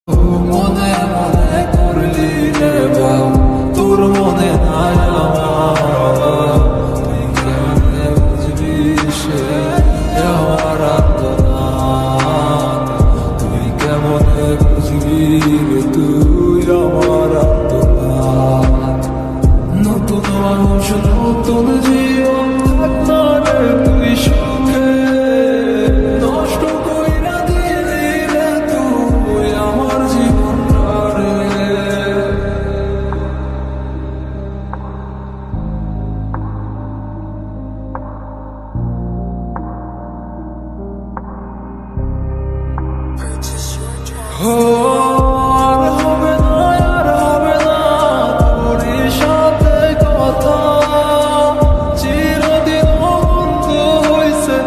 মনে মনে করলি রে ভাব, তোর মনে নাই আমার, তুই কেমনে বুঝবি সে আমার আত্মনাথ, তুই কেমনে বুঝবি রে তুই আমার আত্মনাথ। নতুন মানুষ নতুন জীবন থাক না রে তুই সুখে, নষ্ট কইরা দিলি রে তুই আমার জীবনটা রে। আর হবে না, আর হবে না তোর সাথে কথা, চিরদিন বন্ধ হইছে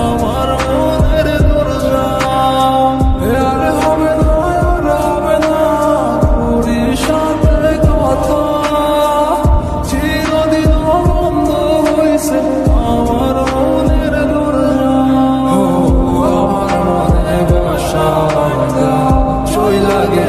আমার মনের দরজা। আর হবে না, আর হবে না তোর সাথে কথা, চিরদিন বন্ধ হইছে আমার মনের দরজা। আমার মনে বাসা চই লাগে